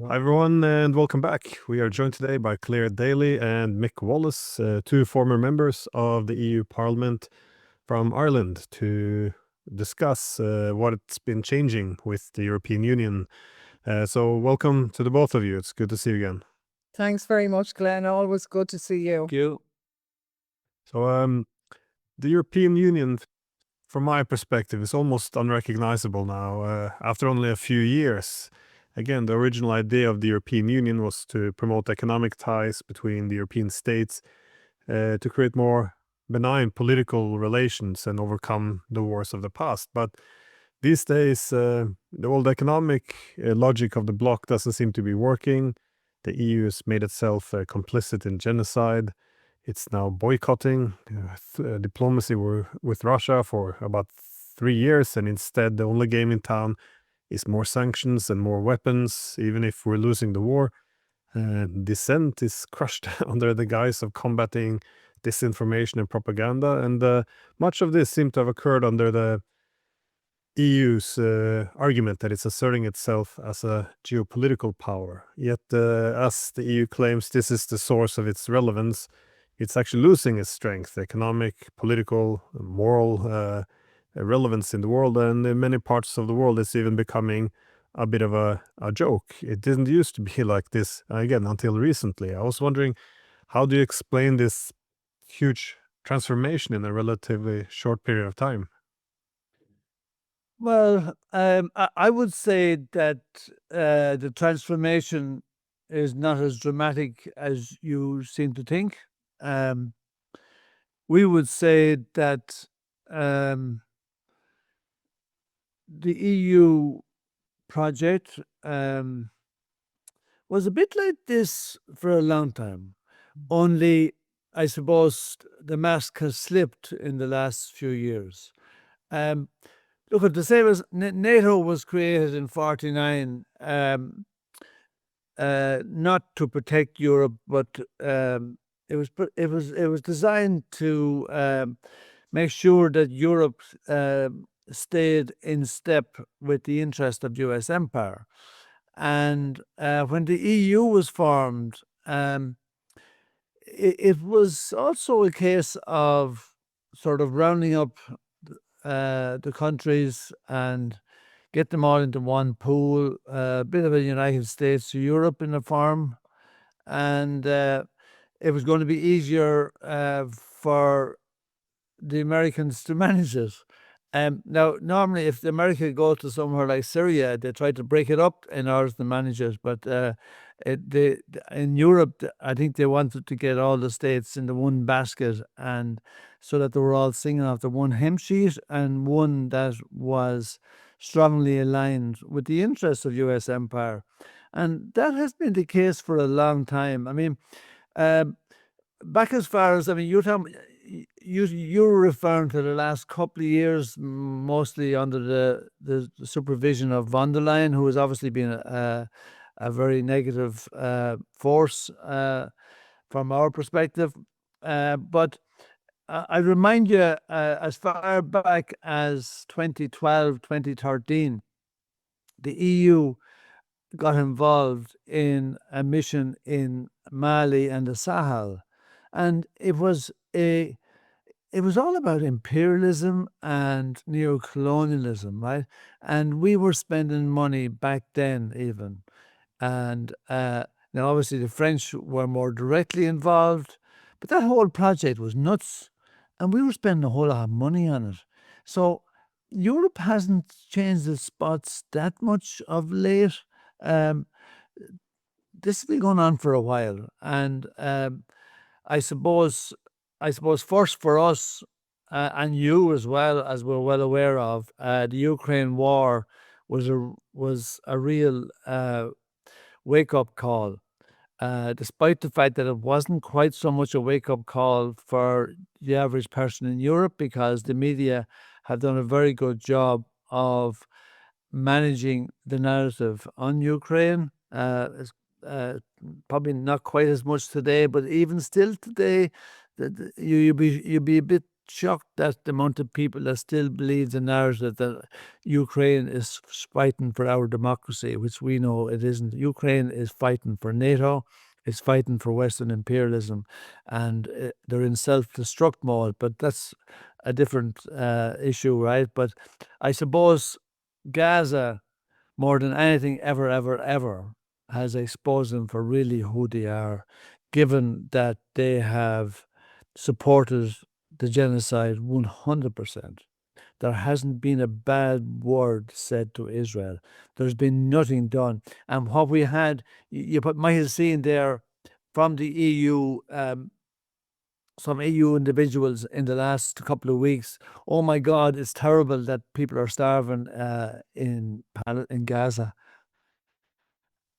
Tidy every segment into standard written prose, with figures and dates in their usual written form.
Hi everyone, and welcome back. We are joined today by Clare Daly and Mick Wallace, two former members of the EU Parliament from Ireland, to discuss what's been changing with the European Union. So welcome to the both of you. It's good to see you again. Thanks very much, Glenn. Always good to see you. Thank you. So the European Union, from my perspective, is almost unrecognizable now after only a few years. Again, the original idea of the European Union was to promote economic ties between the European states, to create more benign political relations and overcome the wars of the past. But these days, the old economic logic of the bloc doesn't seem to be working. The EU has made itself complicit in genocide. It's now boycotting diplomacy with Russia for about 3 years, and instead the only game in town is more sanctions and more weapons, even if we're losing the war. Dissent is crushed under the guise of combating disinformation and propaganda, and much of this seemed to have occurred under the EU's argument that it's asserting itself as a geopolitical power. Yet, as the EU claims this is the source of its relevance, it's actually losing its strength, economic, political, moral relevance in the world, and in many parts of the world it's even becoming a bit of a joke. It didn't used to be like this, again, until recently. I was wondering, how do you explain this huge transformation in a relatively short period of time? Well, I would say that the transformation is not as dramatic as you seem to think. We would say that the EU project was a bit like this for a long time. Only, I suppose, the mask has slipped in the last few years. Look, at the same as NATO was created in 1949, not to protect Europe, but it was designed to make sure that Europe stayed in step with the interest of U.S. empire. And when the EU was formed, it was also a case of sort of rounding up the countries and get them all into one pool, a bit of a United States to Europe in a form. And it was going to be easier for the Americans to manage it. Now, normally, if the America go to somewhere like Syria, they try to break it up in order to manage it. But in Europe, I think they wanted to get all the states into one basket, and so that they were all singing off the one hymn sheet, and one that was strongly aligned with the interests of U.S. empire. And that has been the case for a long time. I mean, back as far as, you were referring to the last couple of years, mostly under the supervision of von der Leyen, who has obviously been a very negative force from our perspective. But I remind you, as far back as 2012, 2013, the EU got involved in a mission in Mali and the Sahel. And it was all about imperialism and neocolonialism, right? And we were spending money back then even. And now obviously the French were more directly involved, but that whole project was nuts. And we were spending a whole lot of money on it. So Europe hasn't changed its spots that much of late. This has been going on for a while. And I suppose first for us, and you as well, as we're well aware of, the Ukraine war was a real wake-up call, despite the fact that it wasn't quite so much a wake-up call for the average person in Europe, because the media have done a very good job of managing the narrative on Ukraine. It's probably not quite as much today, but even still today, you'd be a bit shocked at the amount of people that still believe the narrative that Ukraine is fighting for our democracy, which we know it isn't. Ukraine is fighting for NATO, it's fighting for Western imperialism, and they're in self-destruct mode, but that's a different issue, right? But I suppose Gaza, more than anything ever, has exposed them for really who they are, given that they have supported the genocide 100%. There hasn't been a bad word said to Israel. There's been nothing done. And what we had, you might have seen there from the EU, some EU individuals in the last couple of weeks. Oh my God, it's terrible that people are starving in Gaza.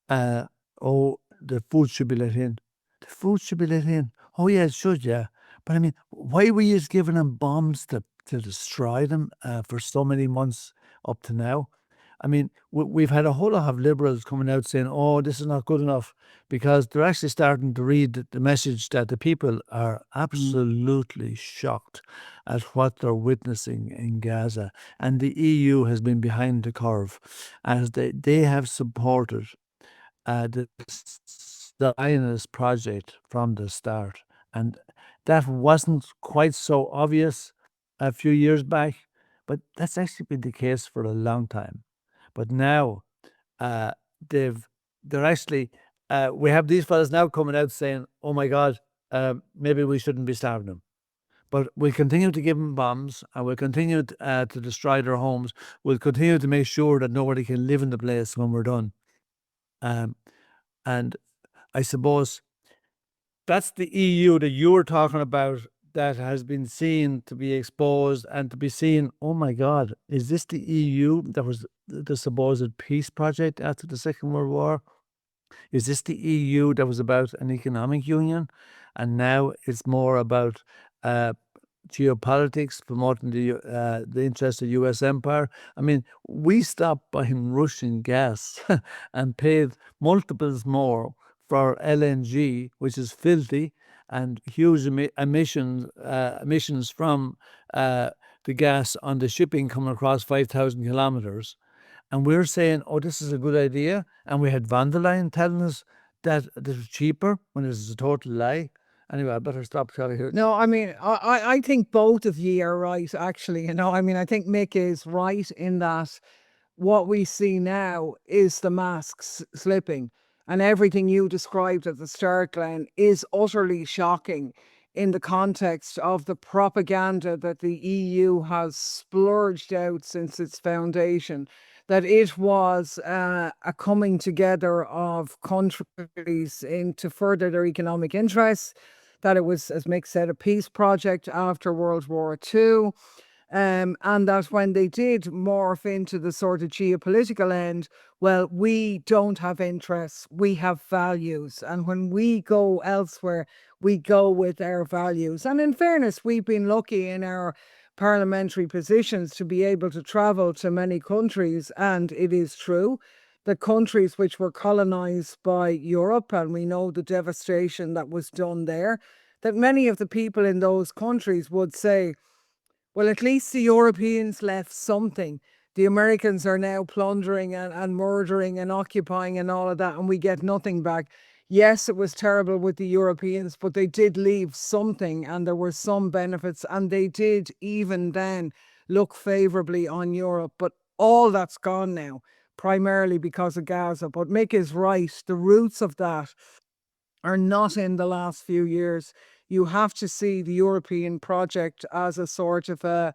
Oh, the food should be let in. The food should be let in. Oh yeah, it should, yeah. But I mean, why were you just giving them bombs to destroy them for so many months up to now? I mean, we've had a whole lot of liberals coming out saying, oh, this is not good enough, because they're actually starting to read the message that the people are absolutely shocked at what they're witnessing in Gaza. And the EU has been behind the curve, as they have supported the Zionist project from the start. And that wasn't quite so obvious a few years back, but that's actually been the case for a long time. But now they're actually, we have these fellas now coming out saying, oh my God, maybe we shouldn't be starving them. But we'll continue to give them bombs, and we'll continue to destroy their homes. We'll continue to make sure that nobody can live in the place when we're done. And I suppose that's the EU that you were talking about, that has been seen to be exposed and to be seen, oh my God, is this the EU that was the supposed peace project after the Second World War? Is this the EU that was about an economic union? And now it's more about geopolitics, promoting the interests of US empire. I mean, we stopped buying Russian gas and paid multiples more for LNG, which is filthy, and huge emissions from the gas on the shipping coming across 5,000 kilometers. And we're saying, oh, this is a good idea. And we had von der Leyen telling us that this is cheaper, when this is a total lie. Anyway, I better stop telling here. No, I mean, I think both of you are right, actually. I mean, I think Mick is right in that what we see now is the masks slipping. And everything you described at the start, Glenn, is utterly shocking in the context of the propaganda that the EU has splurged out since its foundation, that it was a coming together of countries to further their economic interests, that it was, as Mick said, a peace project after World War II. And that when they did morph into the sort of geopolitical end, well, we don't have interests, we have values. And when we go elsewhere, we go with our values. And in fairness, we've been lucky in our parliamentary positions to be able to travel to many countries. And it is true, the countries which were colonized by Europe, and we know the devastation that was done there, that many of the people in those countries would say, well, at least the Europeans left something. The Americans are now plundering and murdering and occupying and all of that, and we get nothing back. Yes, it was terrible with the Europeans, but they did leave something, and there were some benefits, and they did even then look favourably on Europe. But all that's gone now, primarily because of Gaza. But Mick is right. The roots of that are not in the last few years. You have to see the European project as a sort of a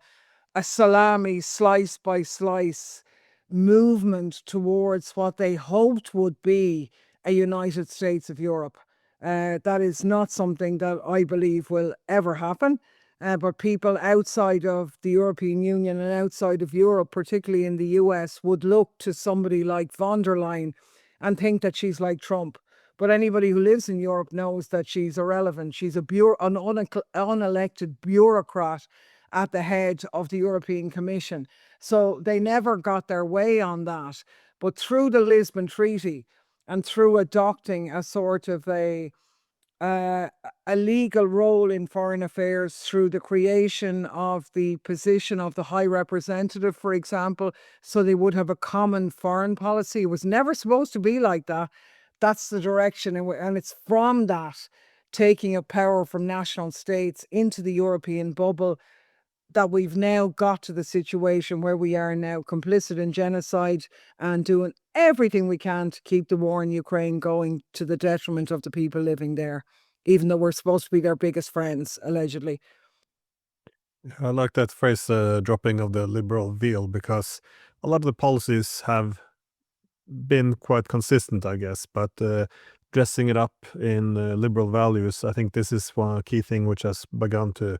salami, slice by slice movement towards what they hoped would be a United States of Europe. That is not something that I believe will ever happen. But people outside of the European Union and outside of Europe, particularly in the US, would look to somebody like von der Leyen and think that she's like Trump. But anybody who lives in Europe knows that she's irrelevant. She's an unelected bureaucrat at the head of the European Commission. So they never got their way on that. But through the Lisbon Treaty and through adopting a sort of a a legal role in foreign affairs through the creation of the position of the High Representative, for example, so they would have a common foreign policy. It was never supposed to be like that. That's the direction, and it's from that taking of power from national states into the European bubble that we've now got to the situation where we are now, complicit in genocide and doing everything we can to keep the war in Ukraine going to the detriment of the people living there, even though we're supposed to be their biggest friends, allegedly. I like that phrase, dropping of the liberal veil, because a lot of the policies have been quite consistent, I guess, but dressing it up in liberal values, I think this is one key thing which has begun to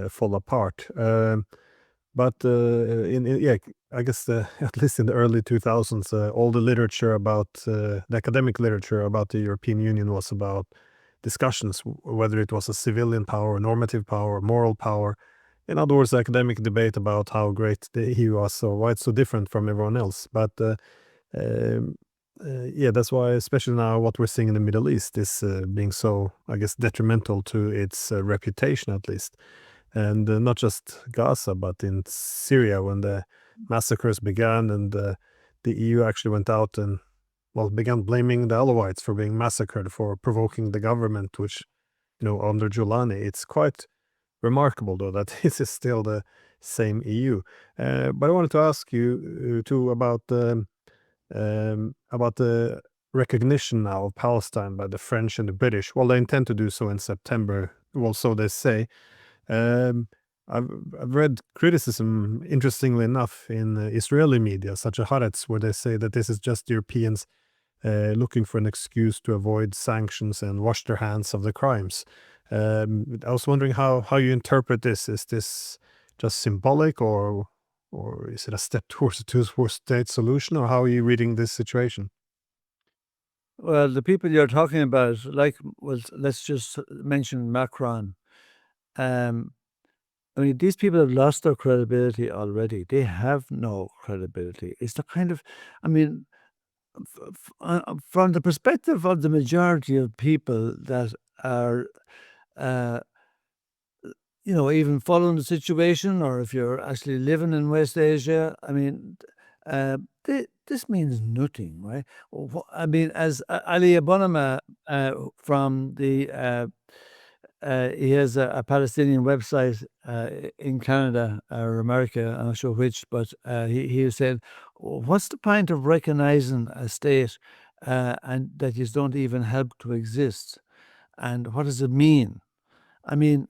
fall apart. But yeah, I guess at least in the early 2000s, all the literature about the academic literature about the European Union was about discussions, whether it was a civilian power, normative power, moral power. In other words, academic debate about how great the EU was or why it's so different from everyone else. But yeah, that's why, especially now, what we're seeing in the Middle East is being so, I guess, detrimental to its reputation, at least. And not just Gaza, but in Syria, when the massacres began, and the EU actually went out and, well, began blaming the Alawites for being massacred, for provoking the government, which, under Giuliani. It's quite remarkable, though, that this is still the same EU. But I wanted to ask you, too, about the recognition now of Palestine by the French and the British. Well, they intend to do so in September. Well, so they say. I've read criticism, interestingly enough, in Israeli media, such as Haaretz, where they say that this is just Europeans looking for an excuse to avoid sanctions and wash their hands of the crimes. I was wondering how you interpret this. Is this just symbolic, or is it a step towards a two-state solution, or how are you reading this situation? Well, the people you're talking about, let's just mention Macron. I mean, these people have lost their credibility already. They have no credibility. It's the kind of, I mean, from the perspective of the majority of people that are, even following the situation, or if you're actually living in West Asia, I mean, this means nothing, right? I mean, as Ali Abunama from the he has a Palestinian website in Canada or America, I'm not sure which, but he said, what's the point of recognizing a state and that you don't even help to exist? And what does it mean? I mean,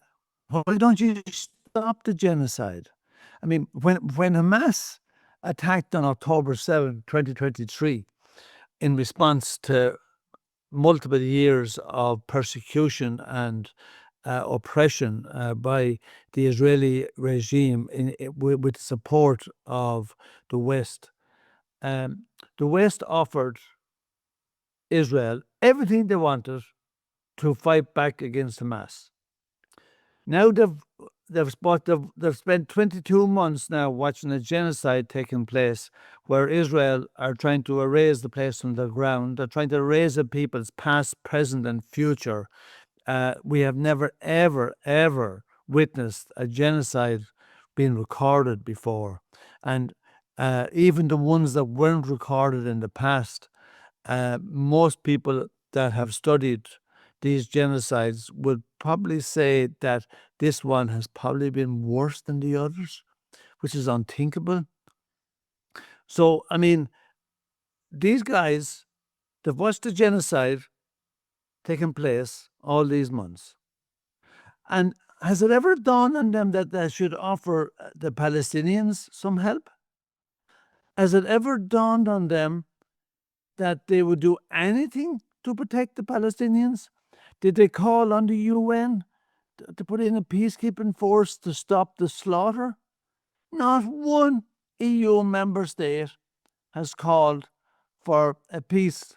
why don't you stop the genocide? I mean, when Hamas attacked on October 7, 2023, in response to multiple years of persecution and oppression by the Israeli regime with the support of the West. The West offered Israel everything they wanted to fight back against Hamas. Now they've spent 22 months now watching a genocide taking place, where Israel are trying to erase the place from the ground. They're trying to erase the people's past, present, and future. We have never, ever, ever witnessed a genocide being recorded before. And even the ones that weren't recorded in the past, most people that have studied these genocides would probably say that this one has probably been worse than the others, which is unthinkable. So, I mean, these guys, they've watched the genocide taking place all these months. And has it ever dawned on them that they should offer the Palestinians some help? Has it ever dawned on them that they would do anything to protect the Palestinians? Did they call on the UN to put in a peacekeeping force to stop the slaughter? Not one EU member state has called for a peace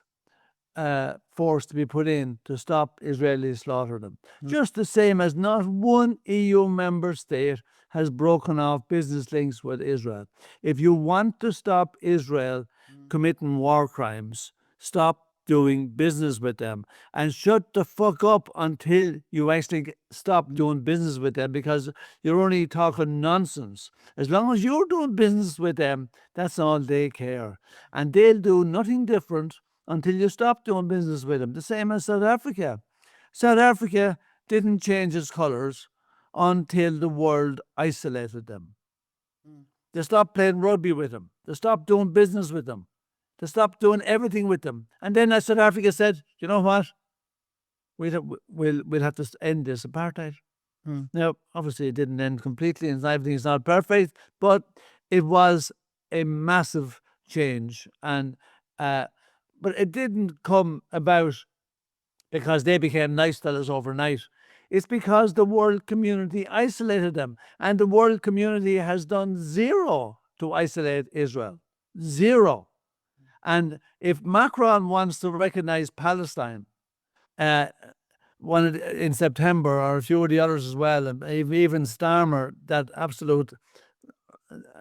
force to be put in to stop Israeli slaughter them. Just the same as not one EU member state has broken off business links with Israel. If you want to stop Israel committing war crimes, stop doing business with them, and shut the fuck up until you actually stop doing business with them, because you're only talking nonsense. As long as you're doing business with them, that's all they care. And they'll do nothing different until you stop doing business with them. The same as South Africa. South Africa didn't change its colours until the world isolated them. They stopped playing rugby with them. They stopped doing business with them. They stopped doing everything with them. And then South Africa said, you know what? We'll have to end this apartheid. Now, obviously, it didn't end completely, and everything's not perfect, but it was a massive change. And but it didn't come about because they became nice fellas overnight. It's because the world community isolated them, and the world community has done zero to isolate Israel. Zero. And if Macron wants to recognize Palestine, in September, or a few of the others as well, and even Starmer, that absolute,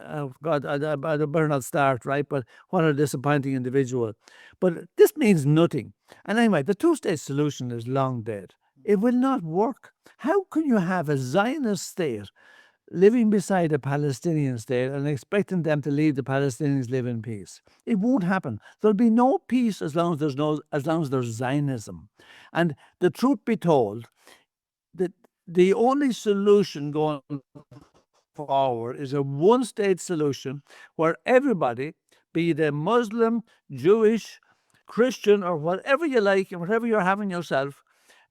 oh God, I better not start, right? But what a disappointing individual. But this means nothing. And anyway, the two-state solution is long dead. It will not work. How can you have a Zionist state living beside a Palestinian state and expecting them to leave the Palestinians live in peace? It won't happen. There'll be no peace as long as there's Zionism. And the truth be told, that the only solution going forward is a one-state solution where everybody, be they Muslim, Jewish, Christian, or whatever you like, and whatever you're having yourself,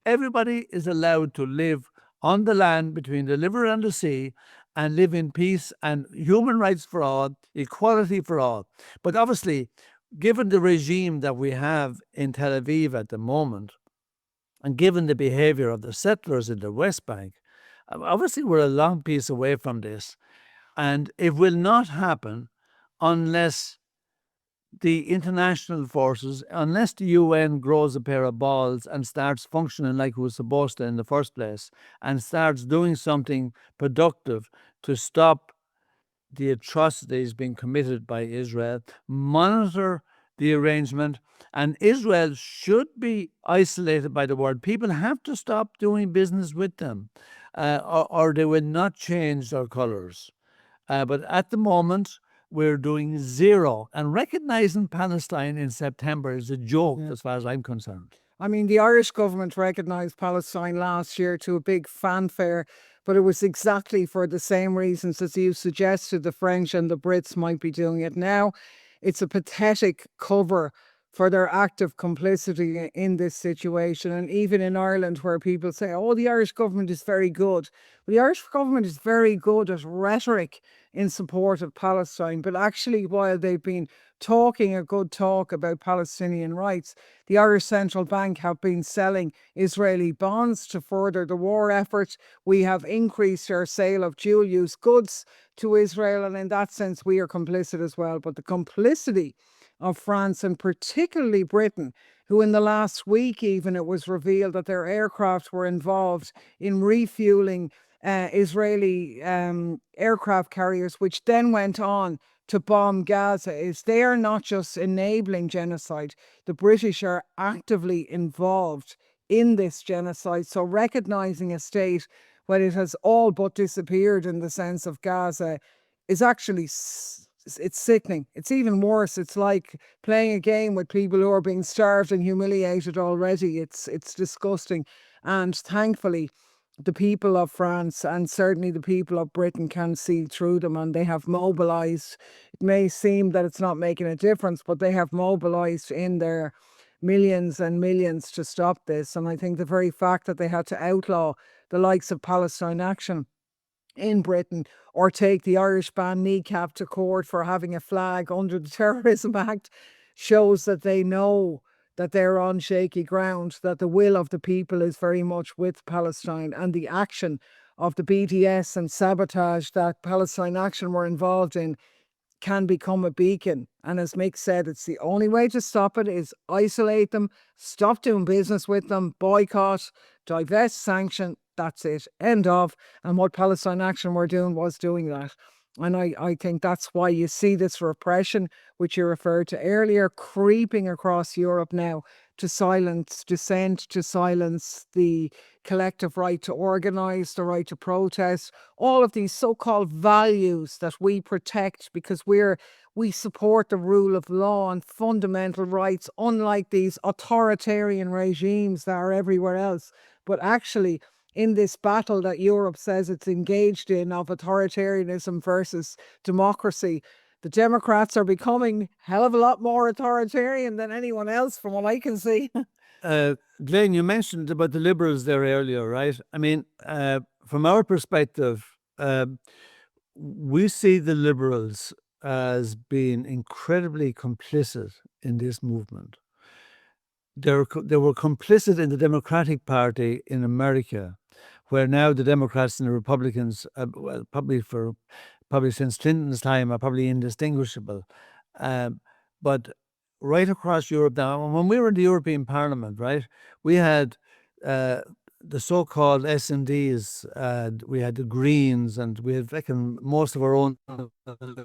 everybody is allowed to live on the land between the river and the sea and live in peace and human rights for all, equality for all. But obviously, given the regime that we have in Tel Aviv at the moment, and given the behavior of the settlers in the West Bank, obviously we're a long piece away from this. And it will not happen unless the international forces, unless the UN grows a pair of balls and starts functioning like it was supposed to in the first place, and starts doing something productive to stop the atrocities being committed by Israel, monitor the arrangement, and Israel should be isolated by the world. People have to stop doing business with them, or they will not change their colours. But at the moment, we're doing zero. And recognising Palestine in September is a joke, as far as I'm concerned. I mean, the Irish government recognised Palestine last year to a big fanfare, but it was exactly for the same reasons as you suggested the French and the Brits might be doing it now. It's a pathetic cover for their active complicity in this situation. And even in Ireland, where people say, oh, the Irish government is very good. Well, the Irish government is very good at rhetoric in support of Palestine. But actually, while they've been talking a good talk about Palestinian rights, the Irish Central Bank have been selling Israeli bonds to further the war effort. We have increased our sale of dual-use goods to Israel, and in that sense, we are complicit as well. But the complicity of France, and particularly Britain, who in the last week even it was revealed that their aircraft were involved in refueling Israeli aircraft carriers, which then went on to bomb Gaza, is they are not just enabling genocide. The British are actively involved in this genocide. So recognising a state when it has all but disappeared in the sense of Gaza is actually it's sickening. It's even worse. It's like playing a game with people who are being starved and humiliated already. It's disgusting. And thankfully, the people of France and certainly the people of Britain can see through them, and they have mobilised. It may seem that it's not making a difference, but they have mobilised in their millions and millions to stop this. And I think the very fact that they had to outlaw the likes of Palestine Action in Britain, or take the Irish band kneecap to court for having a flag under the Terrorism Act, shows that they know that they're on shaky ground, that the will of the people is very much with Palestine, and the action of the BDS and sabotage that Palestine Action were involved in can become a beacon. And as Mick said, it's the only way to stop it is isolate them, stop doing business with them, boycott, divest, sanction. That's it. End of. And what Palestine Action were doing was doing that. And I think that's why you see this repression, which you referred to earlier, creeping across Europe now. to silence dissent, to silence the collective right to organise, the right to protest, all of these so-called values that we protect because we support the rule of law and fundamental rights, unlike these authoritarian regimes that are everywhere else. But actually, in this battle that Europe says it's engaged in of authoritarianism versus democracy, the Democrats are becoming a hell of a lot more authoritarian than anyone else, from what I can see. Glenn, you mentioned about the Liberals there earlier, right? I mean, from our perspective, we see the Liberals as being incredibly complicit in this movement. They were complicit in the Democratic Party in America, where now the Democrats and the Republicans, well, probably since Clinton's time, are probably indistinguishable. But right across Europe now, when we were in the European Parliament, right, we had the so-called S&Ds, we had the Greens, and we had most of our own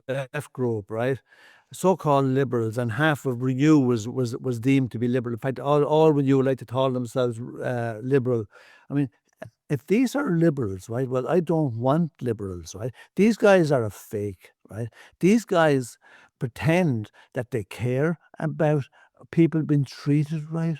left group, right? So-called liberals, and half of Renew was deemed to be liberal. In fact, all Renew like to call themselves liberal. I mean, if these are liberals, right? Well, I don't want liberals, right? These guys are a fake, right? These guys pretend that they care about people being treated right.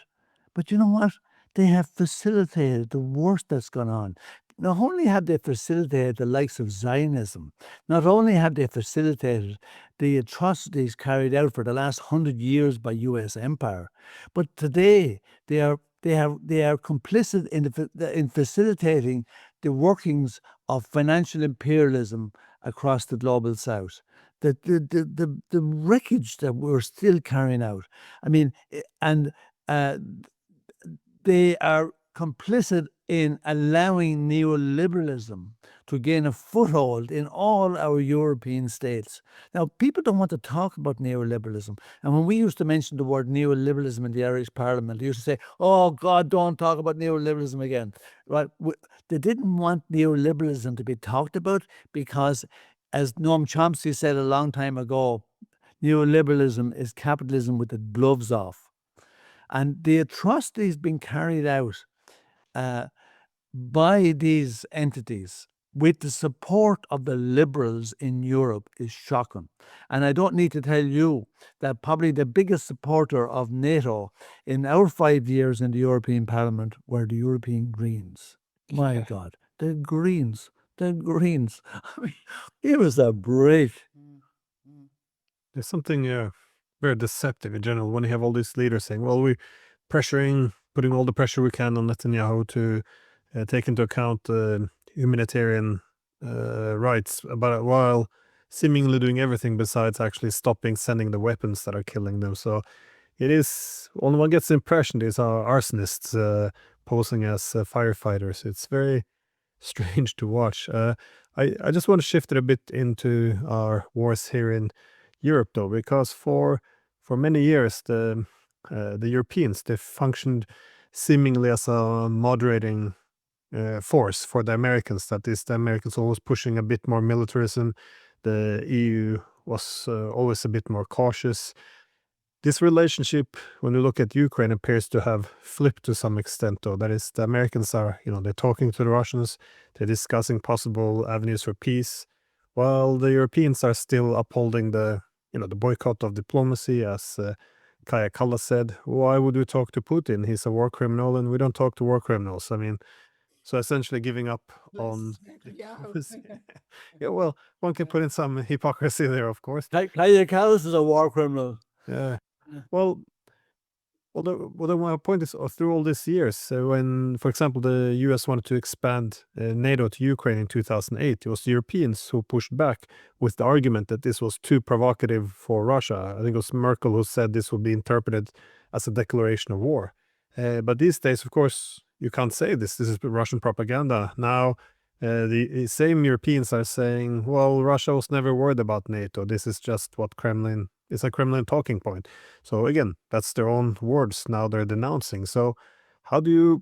But you know what? They have facilitated the worst that's gone on. Not only have they facilitated the likes of Zionism, not only have they facilitated the atrocities carried out for the last 100 years by U.S. empire, but today they are complicit in facilitating the workings of financial imperialism across the global south. The wreckage that we're still carrying out. I mean, and they are complicit in allowing neoliberalism to gain a foothold in all our European states. Now, people don't want to talk about neoliberalism. And when we used to mention the word neoliberalism in the Irish Parliament, they used to say, oh, God, don't talk about neoliberalism again. Right? They didn't want neoliberalism to be talked about because, as Noam Chomsky said a long time ago, neoliberalism is capitalism with the gloves off. And the atrocities being carried out by these entities with the support of the liberals in Europe is shocking. And I don't need to tell you that probably the biggest supporter of NATO in our 5 years in the European Parliament were the European Greens. My God, the Greens. I mean, give us a break. There's something very deceptive in general when you have all these leaders saying, well, we're putting all the pressure we can on Netanyahu to take into account humanitarian rights, but while seemingly doing everything besides actually stopping sending the weapons that are killing them. So it is, when one gets the impression these are arsonists posing as firefighters. It's very strange to watch. I just want to shift it a bit into our wars here in Europe, though, because for many years the Europeans, they functioned seemingly as a moderating force for the Americans. That is, the Americans always pushing a bit more militarism. The EU was always a bit more cautious. This relationship, when we look at Ukraine, appears to have flipped to some extent, though. That is, the Americans are, they're talking to the Russians, they're discussing possible avenues for peace, while the Europeans are still upholding the boycott of diplomacy, as Kaja Kallas said. Why would we talk to Putin? He's a war criminal, and we don't talk to war criminals. I mean, so essentially giving up on diplomacy. Yeah, well, one can put in some hypocrisy there, of course. Kaja Kallas is a war criminal. Yeah. Well, my point is, through all these years, when, for example, the US wanted to expand NATO to Ukraine in 2008, it was the Europeans who pushed back with the argument that this was too provocative for Russia. I think it was Merkel who said this would be interpreted as a declaration of war. But these days, of course, you can't say this. This is Russian propaganda. Now, the same Europeans are saying, well, Russia was never worried about NATO. This is just what it's a Kremlin talking point. So again, that's their own words now they're denouncing. So how do you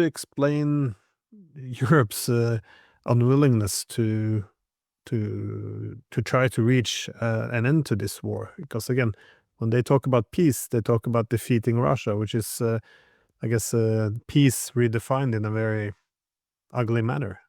explain Europe's unwillingness to try to reach an end to this war? Because again, when they talk about peace, they talk about defeating Russia, which is, I guess, peace redefined in a very ugly manner.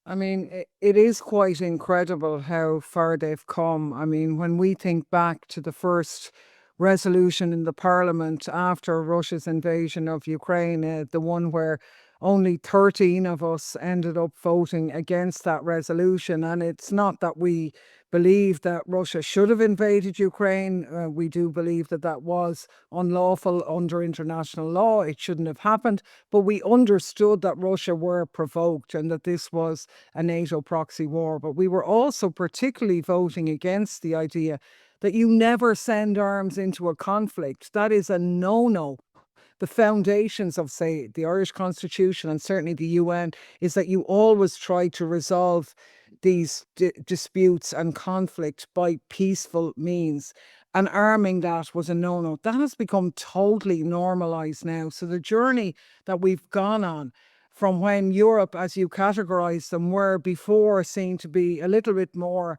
I mean, it is quite incredible how far they've come. I mean, when we think back to the first resolution in the parliament after Russia's invasion of Ukraine, the one where only 13 of us ended up voting against that resolution. And it's not that we believe that Russia should have invaded Ukraine. We do believe that that was unlawful under international law. It shouldn't have happened. But we understood that Russia were provoked and that this was a NATO proxy war. But we were also particularly voting against the idea that you never send arms into a conflict. That is a no-no. The foundations of, say, the Irish Constitution and certainly the UN is that you always try to resolve these disputes and conflict by peaceful means. And arming that was a no-no. That has become totally normalised now. So the journey that we've gone on from when Europe, as you categorise them, were before seen to be a little bit more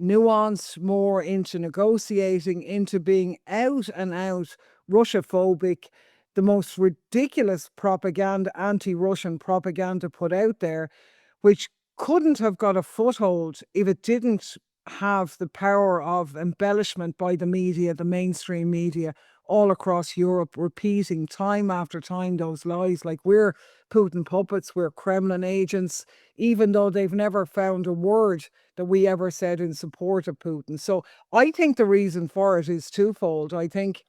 nuanced, more into negotiating, into being out and out Russia-phobic, the most ridiculous propaganda, anti-Russian propaganda put out there, which couldn't have got a foothold if it didn't have the power of embellishment by the media, the mainstream media, all across Europe, repeating time after time those lies, like we're Putin puppets, we're Kremlin agents, even though they've never found a word that we ever said in support of Putin. So I think the reason for it is twofold. I think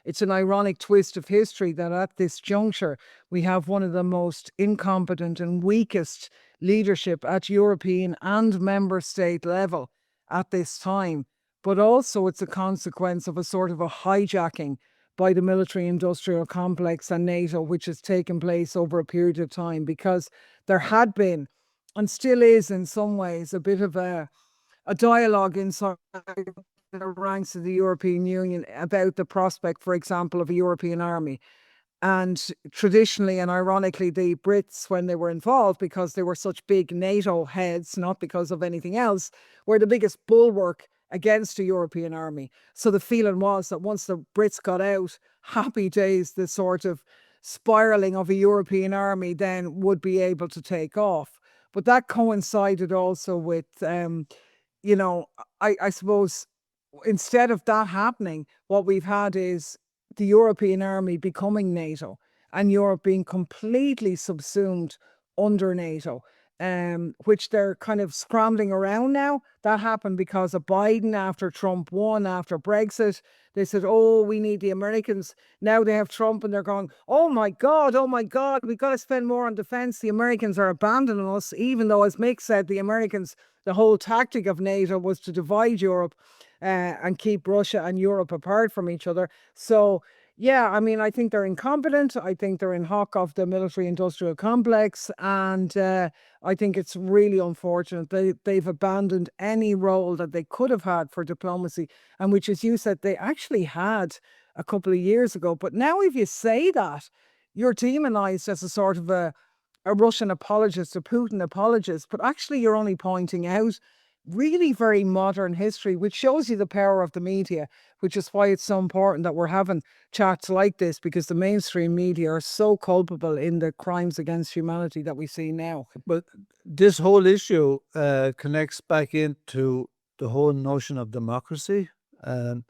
it's an ironic twist of history that at this juncture, we have one of the most incompetent and weakest leadership at European and member state level at this time. But also it's a consequence of a sort of a hijacking by the military-industrial complex and NATO, which has taken place over a period of time, because there had been, and still is in some ways, a bit of a dialogue inside the ranks of the European Union about the prospect, for example, of a European army. And traditionally and ironically, the Brits, when they were involved, because they were such big NATO heads, not because of anything else, were the biggest bulwark against a European army. So the feeling was that once the Brits got out, happy days, the sort of spiraling of a European army then would be able to take off. But that coincided also with, I suppose, instead of that happening, what we've had is the European army becoming NATO and Europe being completely subsumed under NATO, which they're kind of scrambling around now. That happened because of Biden after Trump won, after Brexit. They said, oh, we need the Americans. Now they have Trump and they're going, oh my God, we've got to spend more on defense. The Americans are abandoning us, even though, as Mick said, the Americans, the whole tactic of NATO was to divide Europe and keep Russia and Europe apart from each other. So, yeah, I mean, I think they're incompetent. I think they're in hock of the military-industrial complex. And I think it's really unfortunate. They've abandoned any role that they could have had for diplomacy, and which, as you said, they actually had a couple of years ago. But now if you say that, you're demonized as a sort of a Russian apologist, a Putin apologist, but actually you're only pointing out really very modern history, which shows you the power of the media, which is why it's so important that we're having chats like this, because the mainstream media are so culpable in the crimes against humanity that we see now. But this whole issue connects back into the whole notion of democracy. And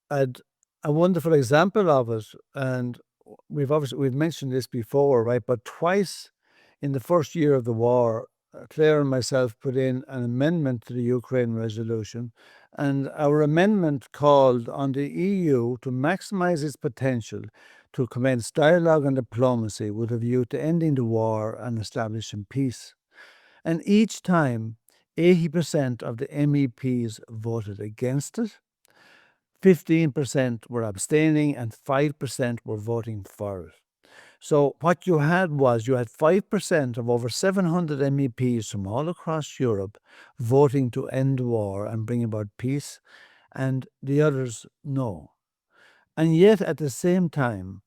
a wonderful example of it, and we've mentioned this before, right? But twice in the first year of the war, Clare and myself put in an amendment to the Ukraine resolution, and our amendment called on the EU to maximize its potential to commence dialogue and diplomacy with a view to ending the war and establishing peace. And each time, 80% of the MEPs voted against it, 15% were abstaining, and 5% were voting for it. So what you had 5% of over 700 MEPs from all across Europe voting to end war and bring about peace, and the others no. And yet at the same time,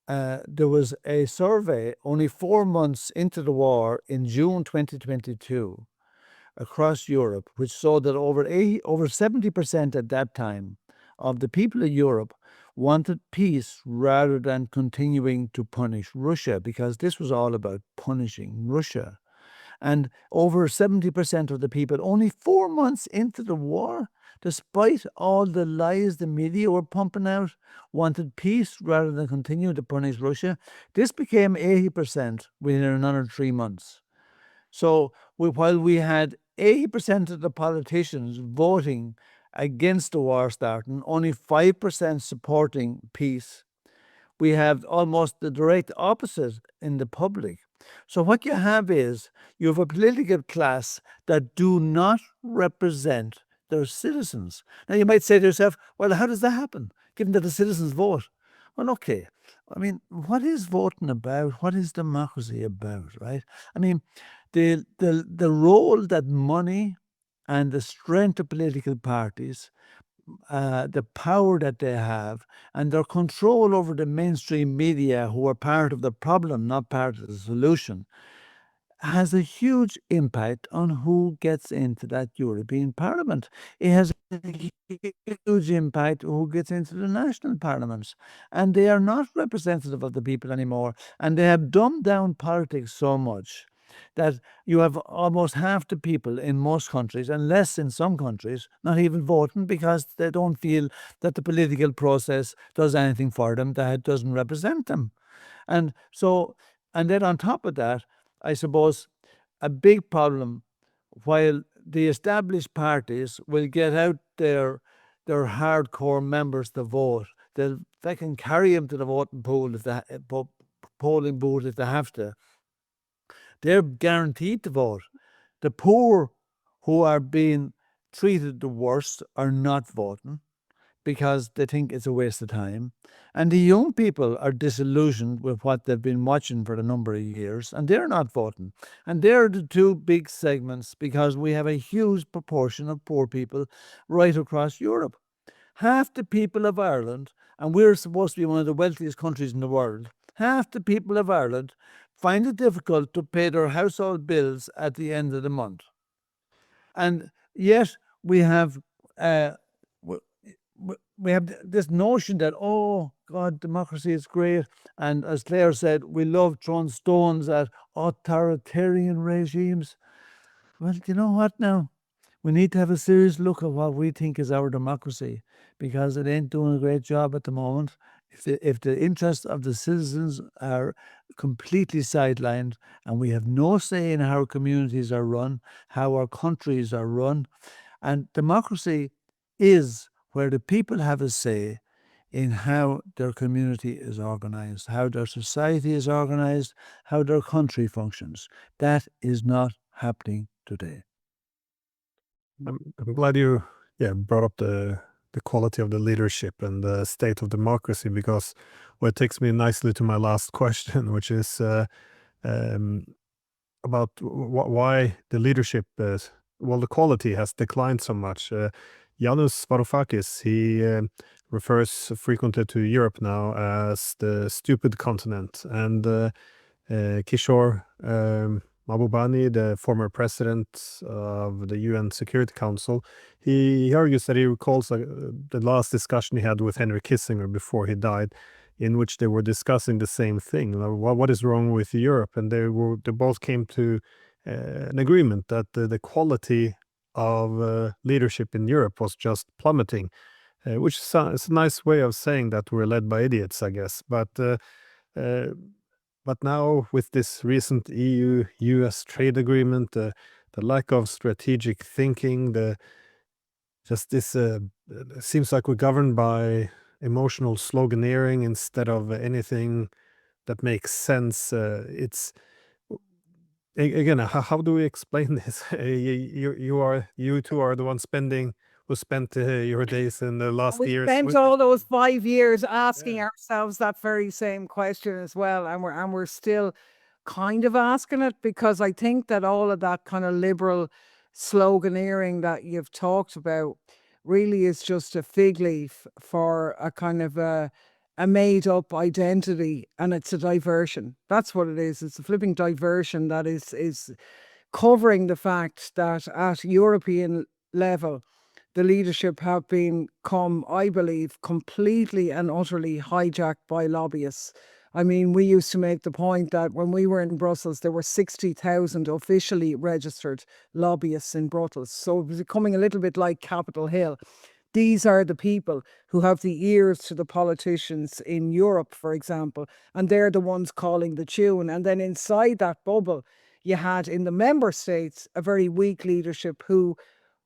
there was a survey only 4 months into the war in June 2022, across Europe, which showed that over 70% at that time of the people of Europe wanted peace rather than continuing to punish Russia, because this was all about punishing Russia. And over 70% of the people, only 4 months into the war, despite all the lies the media were pumping out, wanted peace rather than continue to punish Russia. This became 80% within another 3 months. So while we had 80% of the politicians voting against the war starting, only 5% supporting peace, we have almost the direct opposite in the public. So what you have is you have a political class that do not represent their citizens. Now you might say to yourself, well, how does that happen, given that the citizens vote? Well, okay. I mean, what is voting about? What is democracy about, right? I mean, the role that money and the strength of political parties, the power that they have, and their control over the mainstream media, who are part of the problem, not part of the solution, has a huge impact on who gets into that European Parliament. It has a huge impact on who gets into the national parliaments. And they are not representative of the people anymore. And they have dumbed down politics so much that you have almost half the people in most countries, and less in some countries, not even voting because they don't feel that the political process does anything for them, that it doesn't represent them. And so, and then on top of that, I suppose a big problem, while the established parties will get out their hardcore members to vote, they can carry them to the voting pool if they, polling booth if they have to. They're guaranteed to vote. The poor, who are being treated the worst, are not voting because they think it's a waste of time. And the young people are disillusioned with what they've been watching for a number of years, and they're not voting. And they're the two big segments, because we have a huge proportion of poor people right across Europe. Half the people of Ireland, and we're supposed to be one of the wealthiest countries in the world, half the people of Ireland find it difficult to pay their household bills at the end of the month. And yet we have we have this notion that, oh God, democracy is great. And as Clare said, we love throwing stones at authoritarian regimes. Well, do you know what now? We need to have a serious look at what we think is our democracy, because it ain't doing a great job at the moment. If the interests of the citizens are completely sidelined, and we have no say in how our communities are run, how our countries are run, and democracy is where the people have a say in how their community is organized, how their society is organized, how their country functions. That is not happening today. I'm glad you brought up the quality of the leadership and the state of democracy, because it takes me nicely to my last question, which is about why the leadership, the quality has declined so much. Yanis Varoufakis, he refers frequently to Europe now as the stupid continent, and Kishore Mahbubani, the former president of the UN Security Council, he argues that he recalls the last discussion he had with Henry Kissinger before he died, in which they were discussing the same thing. What is wrong with Europe? And they both came to an agreement that the quality of leadership in Europe was just plummeting, which is a nice way of saying that we're led by idiots, I guess. But now, with this recent EU-US trade agreement, the lack of strategic thinking, it seems like we're governed by emotional sloganeering instead of anything that makes sense. It's again, how do we explain this? You two are the ones who spent your days in the last We years. spent all those 5 years asking ourselves that very same question as well, and we're still kind of asking it, because I think that all of that kind of liberal sloganeering that you've talked about really is just a fig leaf for a kind of a made-up identity, and it's a diversion. That's what it is. It's a flipping diversion that is covering the fact that at European level, the leadership have become, I believe, completely and utterly hijacked by lobbyists. I mean, we used to make the point that when we were in Brussels, there were 60,000 officially registered lobbyists in Brussels. So it was becoming a little bit like Capitol Hill. These are the people who have the ears to the politicians in Europe, for example, and they're the ones calling the tune. And then inside that bubble, you had in the member states a very weak leadership who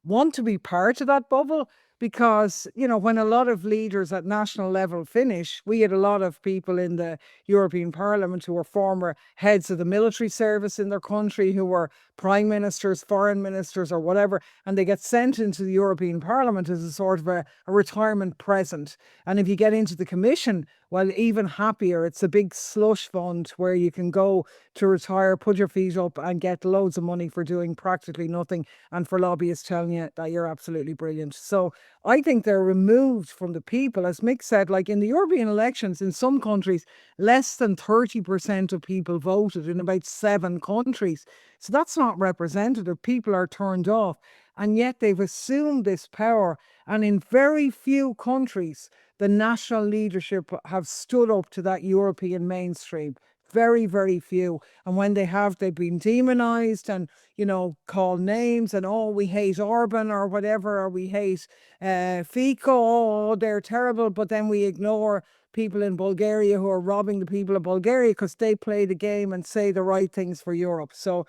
want to be part of that bubble, because, you know, when a lot of leaders at national level finish, we had a lot of people in the European Parliament who were former heads of the military service in their country, who were prime ministers, foreign ministers, or whatever, and they get sent into the European Parliament as a sort of a retirement present. And if you get into the Commission, well, even happier. It's a big slush fund where you can go to retire, put your feet up, and get loads of money for doing practically nothing, and for lobbyists telling you that you're absolutely brilliant. So I think they're removed from the people. As Mick said, like in the European elections, in some countries, less than 30% of people voted in about 7 countries. So that's not representative. People are turned off. And yet they've assumed this power. And in very few countries, the national leadership have stood up to that European mainstream. Very, very few. And when they have, they've been demonized and, you know, called names and, oh, we hate Orban or whatever, or we hate Fico, oh, they're terrible. But then we ignore people in Bulgaria who are robbing the people of Bulgaria because they play the game and say the right things for Europe. So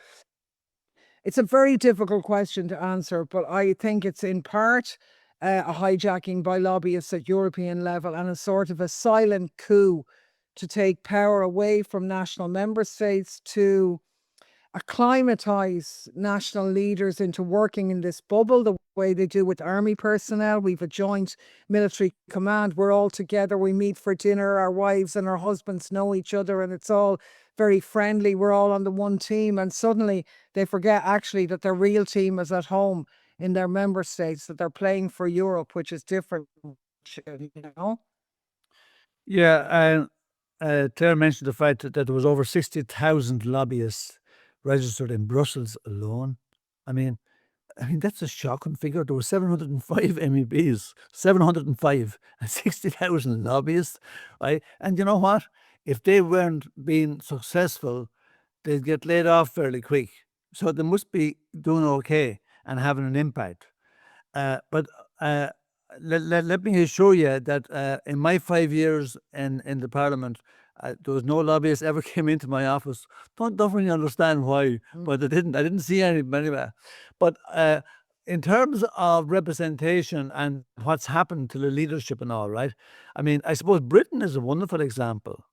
it's a very difficult question to answer, but I think it's in part a hijacking by lobbyists at European level and a sort of a silent coup to take power away from national member states, to acclimatise national leaders into working in this bubble the way they do with army personnel. We've a joint military command. We're all together. We meet for dinner. Our wives and our husbands know each other, and it's all very friendly. We're all on the one team. And suddenly they forget actually that their real team is at home in their member states, that they're playing for Europe, which is different, you know? Yeah, and Claire mentioned the fact that there was over 60,000 lobbyists registered in Brussels alone. I mean, that's a shocking figure. There were 705 MEPs, 705, and 60,000 lobbyists, right? And you know what? If they weren't being successful, they'd get laid off fairly quick. So they must be doing okay and having an impact. But let me assure you that in my 5 years in the Parliament, there was no lobbyist ever came into my office. Don't really understand why, but I didn't see anybody. But in terms of representation and what's happened to the leadership and all, right? I mean, I suppose Britain is a wonderful example.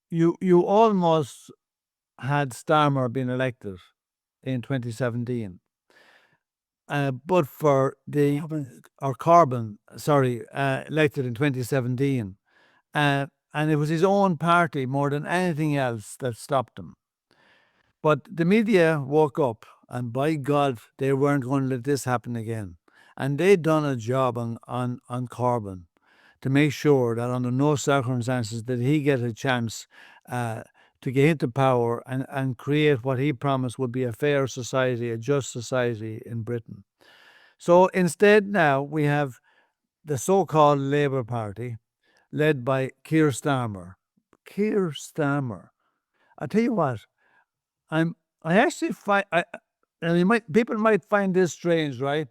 You almost had Starmer being elected in 2017. But for Corbyn, elected in 2017. And it was his own party more than anything else that stopped him. But the media woke up, and by God, they weren't going to let this happen again. And they'd done a job on Corbyn to make sure that under no circumstances did he get a chance to get into power and create what he promised would be a fair society, a just society in Britain. So instead now we have the so-called Labour Party led by Keir Starmer. Keir Starmer. I tell you what, I actually find, people might find this strange, right?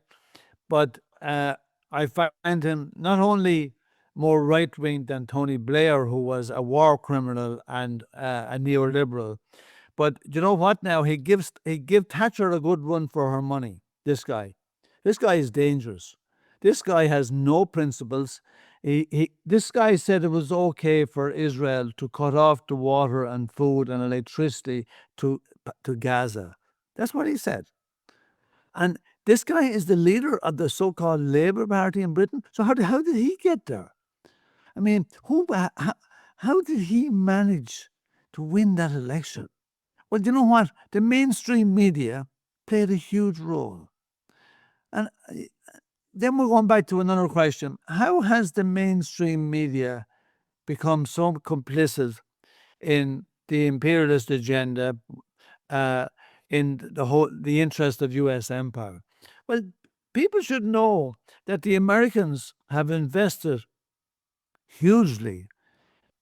But I find him not only more right-wing than Tony Blair, who was a war criminal and a neoliberal. But you know what now? He give Thatcher a good run for her money, this guy. This guy is dangerous. This guy has no principles. This guy said it was okay for Israel to cut off the water and food and electricity to Gaza. That's what he said. And this guy is the leader of the so-called Labour Party in Britain. So how did he get there? I mean, how did he manage to win that election? Well, you know what? The mainstream media played a huge role. And then we're going back to another question. How has the mainstream media become so complicit in the imperialist agenda, in the interest of U.S. empire. Well, people should know that the Americans have invested hugely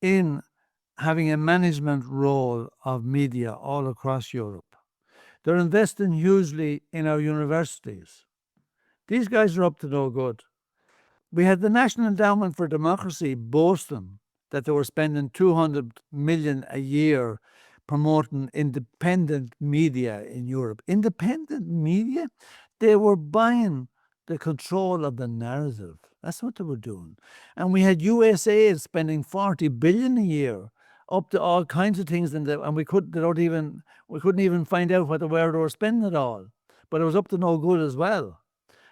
in having a management role of media all across Europe. They're investing hugely in our universities. These guys are up to no good. We had the National Endowment for Democracy boasting that they were spending 200 million a year promoting independent media in Europe. Independent media? They were buying the control of the narrative. That's what they were doing. And we had USA spending 40 billion a year up to all kinds of things, and we couldn't even find out where they were spending it all. But it was up to no good as well.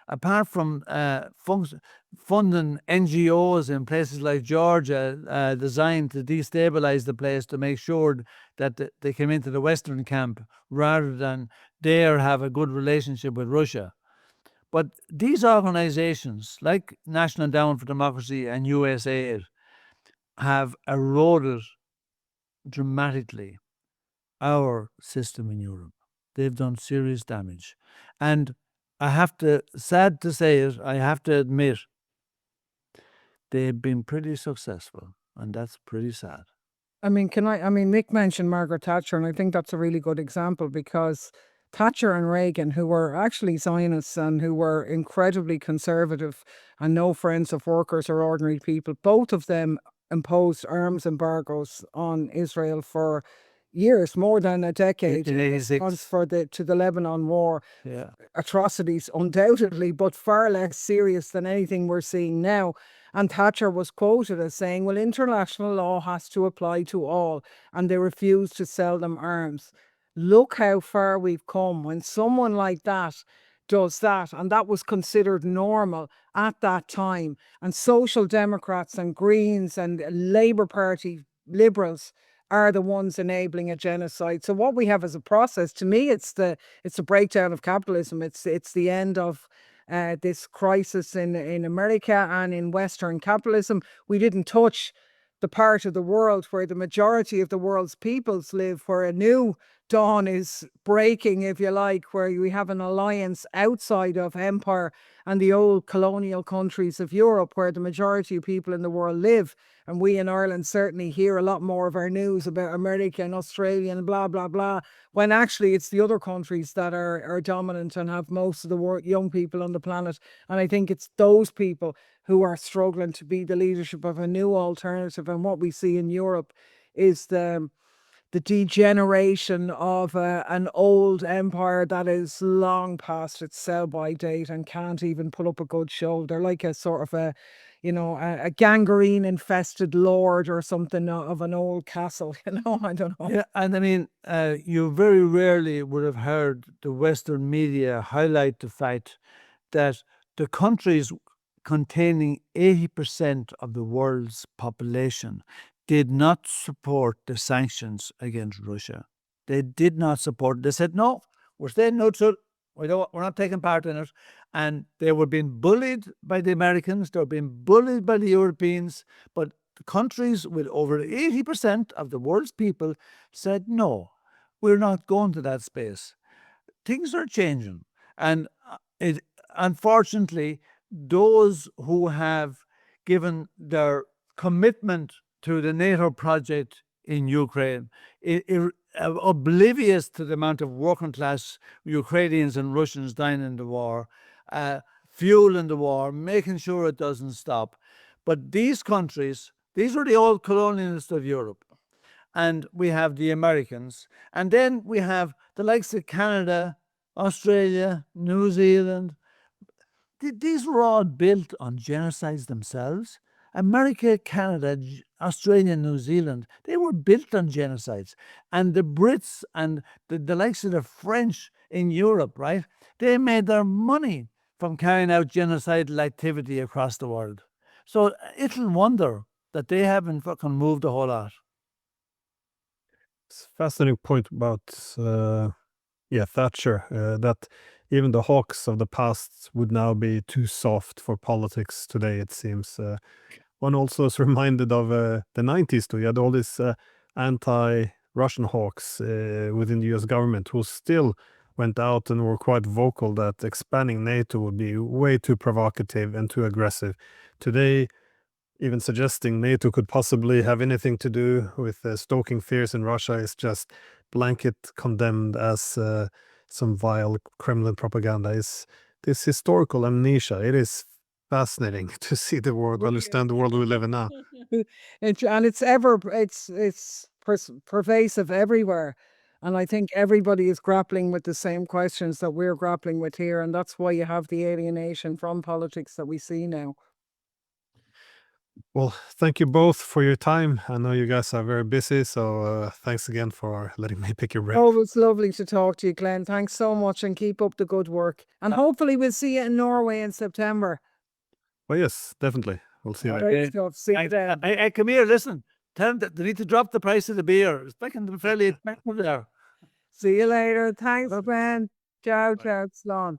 Apart from funding NGOs in places like Georgia designed to destabilize the place to make sure that they came into the Western camp rather than dare have a good relationship with Russia. But these organizations, like National Endowment for Democracy and USAID, have eroded dramatically our system in Europe. They've done serious damage. And sad to say it, I have to admit, they've been pretty successful, and that's pretty sad. I mean, Mick mentioned Margaret Thatcher, and I think that's a really good example because Thatcher and Reagan, who were actually Zionists and who were incredibly conservative and no friends of workers or ordinary people, both of them imposed arms embargoes on Israel for years, more than a decade, In 86. to the Lebanon war. Yeah. Atrocities, undoubtedly, but far less serious than anything we're seeing now. And Thatcher was quoted as saying, well, international law has to apply to all, and they refused to sell them arms. Look how far we've come when someone like that does that, and that was considered normal at that time. And Social Democrats and Greens and Labour Party liberals are the ones enabling a genocide. So what we have as a process, to me, it's the breakdown of capitalism. It's the end of this crisis in America and in Western capitalism. We didn't touch the part of the world where the majority of the world's peoples live, where a new dawn is breaking, if you like, where we have an alliance outside of empire and the old colonial countries of Europe, where the majority of people in the world live. And we in Ireland certainly hear a lot more of our news about America and Australia and blah, blah, blah, when actually it's the other countries that are dominant and have most of the young people on the planet. And I think it's those people who are struggling to be the leadership of a new alternative. And what we see in Europe is the degeneration of an old empire that is long past its sell-by date and can't even put up a good show. They're like a sort of a gangrene-infested lord or something of an old castle, I don't know. Yeah, and I mean, you very rarely would have heard the Western media highlight the fact that the countries containing 80% of the world's population did not support the sanctions against Russia. They did not support. They said, no, we're staying neutral. We're not taking part in it. And they were being bullied by the Americans. They were being bullied by the Europeans. But the countries with over 80% of the world's people said, no, we're not going to that space. Things are changing. And unfortunately, those who have given their commitment to the NATO project in Ukraine, oblivious to the amount of working class Ukrainians and Russians dying in the war, fueling the war, making sure it doesn't stop. But these countries, these were the old colonialists of Europe. And we have the Americans. And then we have the likes of Canada, Australia, New Zealand. These were all built on genocides themselves. America, Canada, Australia, New Zealand, they were built on genocides. And the Brits and the likes of the French in Europe, right? They made their money from carrying out genocidal activity across the world. So it'll wonder that they haven't fucking moved a whole lot. It's a fascinating point about Thatcher, that even the hawks of the past would now be too soft for politics today, it seems. One also is reminded of the 90s too. You had all this Russian hawks within the US government who still went out and were quite vocal that expanding NATO would be way too provocative and too aggressive. Today, even suggesting NATO could possibly have anything to do with stoking fears in Russia is just blanket condemned as some vile Kremlin propaganda. Is this historical amnesia? It is fascinating to see the world, understand the world we live in now. It's pervasive everywhere. And I think everybody is grappling with the same questions that we're grappling with here. And that's why you have the alienation from politics that we see now. Well, thank you both for your time. I know you guys are very busy, so thanks again for letting me pick your brain. Oh, it's lovely to talk to you, Glenn. Thanks so much and keep up the good work. And hopefully we'll see you in Norway in September. Well, yes, definitely. We'll see you later. Great stuff. See you then. Hey, come here, listen. Tell them that they need to drop the price of the beer. It's making them fairly expensive there. See you later. Thanks, Glenn. Ciao, ciao, Slán.